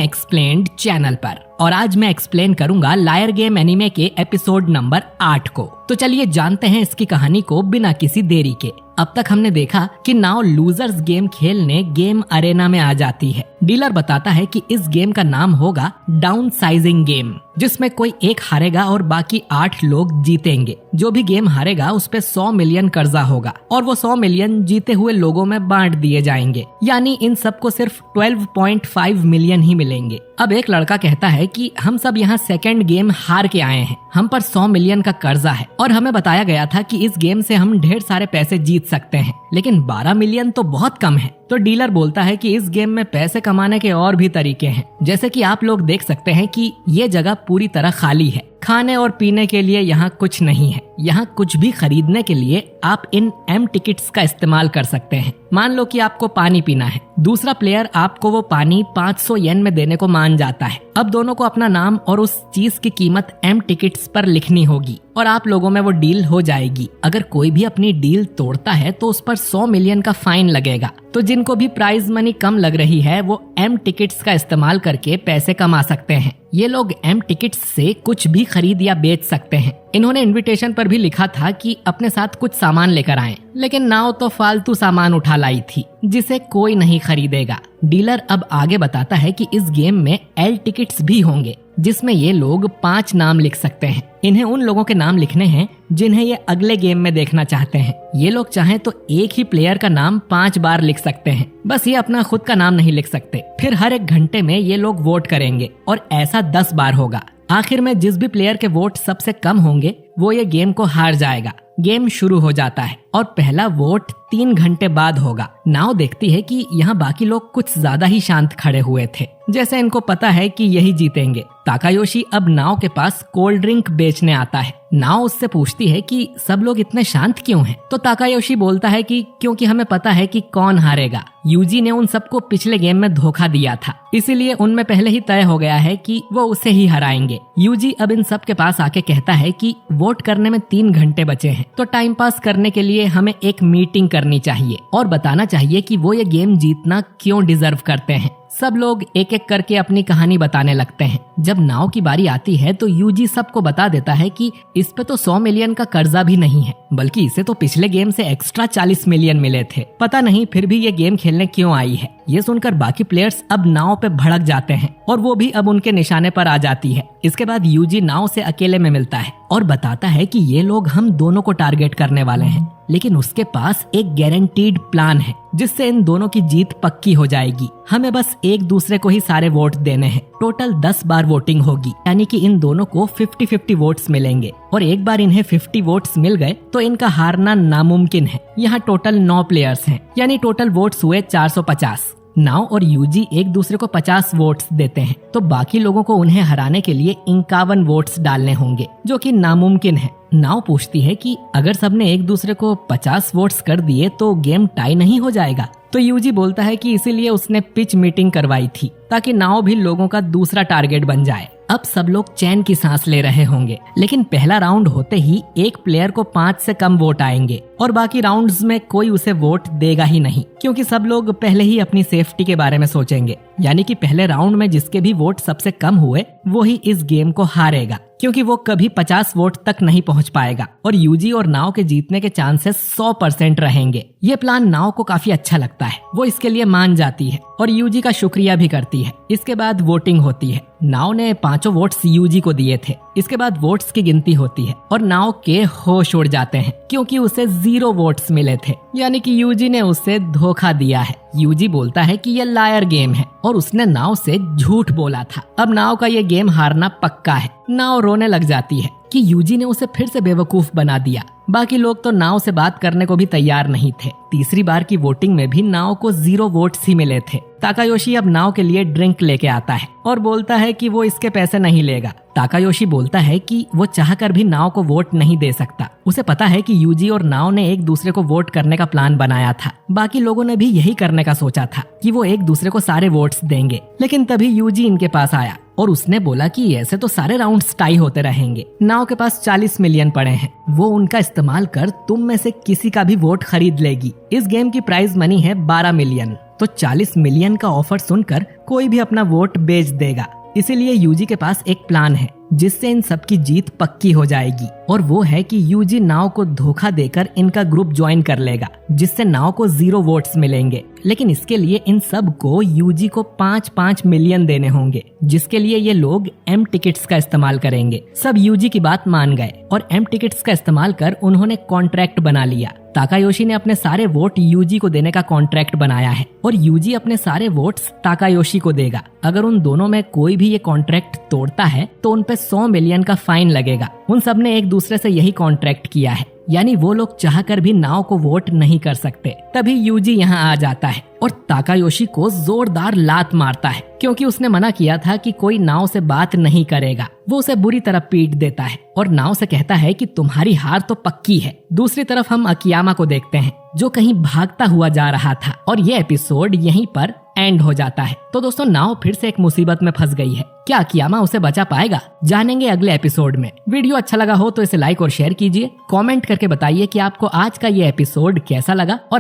Explained channel पर। और आज मैं एक्सप्लेन करूंगा लायर गेम एनीमे के एपिसोड नंबर 8 को। तो चलिए जानते हैं इसकी कहानी को बिना किसी देरी के। अब तक हमने देखा कि नाव लूजर्स गेम खेलने गेम अरेना में आ जाती है। डीलर बताता है कि इस गेम का नाम होगा डाउन साइजिंग गेम, जिसमें कोई एक हारेगा और बाकी 8 लोग जीतेंगे। जो भी गेम हारेगा उस पे 100 मिलियन कर्जा होगा और वो 100 मिलियन जीते हुए लोगों में बांट दिए जाएंगे, यानी इन सबको सिर्फ 12.5 मिलियन ही मिलेंगे। अब एक लड़का कहता है कि हम सब यहाँ सेकंड गेम हार के आए हैं, हम पर 100 मिलियन का कर्जा है और हमें बताया गया था कि इस गेम से हम ढेर सारे पैसे जीत सकते हैं, लेकिन 12 मिलियन तो बहुत कम है। तो डीलर बोलता है कि इस गेम में पैसे कमाने के और भी तरीके हैं, जैसे कि आप लोग देख सकते हैं कि ये जगह पूरी तरह खाली है। खाने और पीने के लिए यहाँ कुछ नहीं है। यहाँ कुछ भी खरीदने के लिए आप इन एम टिकट्स का इस्तेमाल कर सकते हैं। मान लो कि आपको पानी पीना है, दूसरा प्लेयर आपको वो पानी 500 येन में देने को मान जाता है। अब दोनों को अपना नाम और उस चीज की कीमत एम टिकट्स पर लिखनी होगी और आप लोगों में वो डील हो जाएगी। अगर कोई भी अपनी डील तोड़ता है तो उस पर 100 मिलियन का फाइन लगेगा। तो जिनको भी प्राइज मनी कम लग रही है वो एम टिकट्स का इस्तेमाल करके पैसे कमा सकते हैं। ये लोग एम टिकट्स से कुछ भी खरीद या बेच सकते हैं। इन्होंने इनविटेशन पर भी लिखा था कि अपने साथ कुछ सामान लेकर आएं, लेकिन नाव तो फालतू सामान उठा लाई थी जिसे कोई नहीं खरीदेगा। डीलर अब आगे बताता है कि इस गेम में एल टिकट्स भी होंगे, जिसमें ये लोग 5 नाम लिख सकते हैं। इन्हें उन लोगों के नाम लिखने हैं जिन्हें ये अगले गेम में देखना चाहते हैं। ये लोग चाहें तो एक ही प्लेयर का नाम 5 बार लिख सकते हैं, बस ये अपना खुद का नाम नहीं लिख सकते। फिर हर एक घंटे में ये लोग वोट करेंगे और ऐसा 10 बार होगा। आखिर में जिस भी प्लेयर के वोट सबसे कम होंगे वो ये गेम को हार जाएगा। गेम शुरू हो जाता है और पहला वोट 3 घंटे बाद होगा। नाव देखती है कि यहाँ बाकी लोग कुछ ज्यादा ही शांत खड़े हुए थे, जैसे इनको पता है कि यही जीतेंगे। ताकायोशी अब नाव के पास कोल्ड ड्रिंक बेचने आता है। नाव उससे पूछती है कि सब लोग इतने शांत क्यों हैं? तो ताकायोशी बोलता है कि क्योंकि हमें पता है कि कौन हारेगा। यूजी ने उन सबको पिछले गेम में धोखा दिया था, इसीलिए उनमें पहले ही तय हो गया है कि वो उसे ही हराएंगे। यूजी अब इन सब के पास आके कहता है कि वोट करने में 3 घंटे बचे हैं, तो टाइम पास करने के लिए हमें एक मीटिंग करनी चाहिए और बताना चाहिए कि वो ये गेम जीतना क्यों डिजर्व करते हैं। सब लोग एक एक करके अपनी कहानी बताने लगते हैं। जब नाव की बारी आती है तो यूजी सबको बता देता है कि इस पे तो 100 मिलियन का कर्जा भी नहीं है, बल्कि इसे तो पिछले गेम से एक्स्ट्रा 40 मिलियन मिले थे। पता नहीं फिर भी ये गेम खेलने क्यों आई है। ये सुनकर बाकी प्लेयर्स अब नाव पे भड़क जाते हैं और वो भी अब उनके निशाने पर आ जाती है। इसके बाद यूजी नाव से अकेले में मिलता है और बताता है कि ये लोग हम दोनों को टारगेट करने वाले हैं, लेकिन उसके पास एक गारंटीड प्लान है जिससे इन दोनों की जीत पक्की हो जाएगी। हमें बस एक दूसरे को ही सारे वोट देने हैं। टोटल 10 बार वोटिंग होगी, यानी कि इन दोनों को 50-50 वोट्स मिलेंगे और एक बार इन्हें 50 वोट्स मिल गए तो इनका हारना नामुमकिन है। यहाँ टोटल 9 प्लेयर्स हैं, यानी टोटल वोट्स हुए 450। नाव और यूजी एक दूसरे को 50 वोट्स देते हैं, तो बाकी लोगों को उन्हें हराने के लिए 51 वोट्स डालने होंगे, जो कि नामुमकिन है। नाव पूछती है कि अगर सबने एक दूसरे को 50 वोट्स कर दिए तो गेम टाई नहीं हो जाएगा? तो यूजी बोलता है कि इसीलिए उसने पिच मीटिंग करवाई थी, ताकि नाव भी लोगों का दूसरा टारगेट बन जाए। अब सब लोग चैन की सांस ले रहे होंगे, लेकिन पहला राउंड होते ही एक प्लेयर को 5 से कम वोट आएंगे और बाकी राउंड्स में कोई उसे वोट देगा ही नहीं, क्योंकि सब लोग पहले ही अपनी सेफ्टी के बारे में सोचेंगे। यानी कि पहले राउंड में जिसके भी वोट सबसे कम हुए वो ही इस गेम को हारेगा, क्योंकि वो कभी 50 वोट तक नहीं पहुंच पाएगा और यूजी और नाव के जीतने के चांसेस 100% रहेंगे। ये प्लान नाव को काफी अच्छा लगता है, वो इसके लिए मान जाती है और यूजी का शुक्रिया भी करती है। इसके बाद वोटिंग होती है। नाव ने 5 वोट्स यूजी को दिए थे। इसके बाद वोट्स की गिनती होती है और नाव के होश उड़ जाते हैं, क्योंकि उसे 0 वोट्स मिले थे, यानी कि यूजी ने उसे धोखा दिया है। यूजी बोलता है कि ये लायर गेम है और उसने नाव से झूठ बोला था। अब नाव का ये गेम हारना पक्का है। नाव रोने लग जाती है कि यूजी ने उसे फिर से बेवकूफ बना दिया। बाकी लोग तो नाव से बात करने को भी तैयार नहीं थे। तीसरी बार की वोटिंग में भी नाव को 0 वोट्स ही मिले थे। ताकायोशी अब नाव के लिए ड्रिंक लेके आता है और बोलता है कि वो इसके पैसे नहीं लेगा। ताकायोशी बोलता है कि वो चाहकर भी नाव को वोट नहीं दे सकता। उसे पता है कि यूजी और नाव ने एक दूसरे को वोट करने का प्लान बनाया था। बाकी लोगों ने भी यही करने का सोचा था कि वो एक दूसरे को सारे वोट्स देंगे, लेकिन तभी यूजी इनके पास आया और उसने बोला कि ऐसे तो सारे राउंड्स टाई होते रहेंगे। नाव के पास 40 मिलियन पड़े हैं, वो उनका इस्तेमाल कर तुम में से किसी का भी वोट खरीद लेगी। इस गेम की प्राइज मनी है 12 मिलियन। तो 40 मिलियन का ऑफर सुनकर कोई भी अपना वोट बेच देगा। इसीलिए यूजी के पास एक प्लान है जिससे इन सब की जीत पक्की हो जाएगी, और वो है कि यूजी नाव को धोखा देकर इनका ग्रुप ज्वाइन कर लेगा, जिससे नाव को 0 वोट्स मिलेंगे। लेकिन इसके लिए इन सब को यूजी को 5-5 मिलियन देने होंगे, जिसके लिए ये लोग एम टिकट्स का इस्तेमाल करेंगे। सब यूजी की बात मान गए और एम टिकट्स का इस्तेमाल कर उन्होंने कॉन्ट्रैक्ट बना लिया। ताकायोशी ने अपने सारे वोट यूजी को देने का कॉन्ट्रैक्ट बनाया है और यूजी अपने सारे वोट्स ताकायोशी को देगा। अगर उन दोनों में कोई भी ये कॉन्ट्रैक्ट तोड़ता है तो उन पे 100 मिलियन का फाइन लगेगा। उन सब ने एक दूसरे से यही कॉन्ट्रैक्ट किया है, यानी वो लोग चाहकर भी नाव को वोट नहीं कर सकते। तभी यूजी यहाँ आ जाता है और ताकायोशी को जोरदार लात मारता है, क्योंकि उसने मना किया था कि कोई नाव से बात नहीं करेगा। वो उसे बुरी तरह पीट देता है और नाव से कहता है कि तुम्हारी हार तो पक्की है। दूसरी तरफ हम अकियामा को देखते हैं जो कहीं भागता हुआ जा रहा था, और ये एपिसोड यहीं पर एंड हो जाता है। तो दोस्तों, नाव फिर से एक मुसीबत में फंस गई है। क्या अकियामा उसे बचा पाएगा? जानेंगे अगले एपिसोड में। वीडियो अच्छा लगा हो तो इसे लाइक और शेयर कीजिए। कमेंट करके बताइए कि आपको आज का ये एपिसोड कैसा लगा और